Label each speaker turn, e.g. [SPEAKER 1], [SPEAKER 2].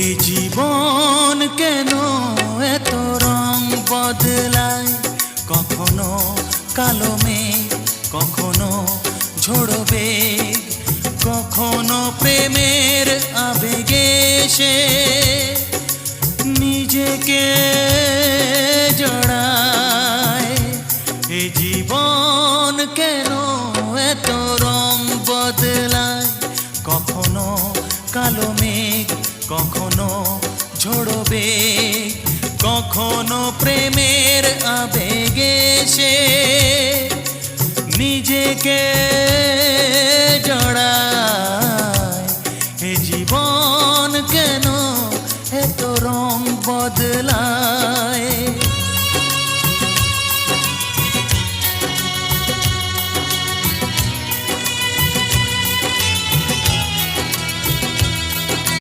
[SPEAKER 1] এ জীবন কেন এত রং বদলায়, কখনো কালো মেঘ, কখনো ঝোড়ো বেগ, কখনো প্রেমের আবেগে সে নিজেকে জড়ায়। এ জীবন কেন এত রং বদলায়, কখনো কালো মেঘ, কখনো ঝোড়ো বেগ, কখনো প্রেমের আবেগে সে নিজেকে জড়ায়। এ জীবন কেন এত রং বদলায়।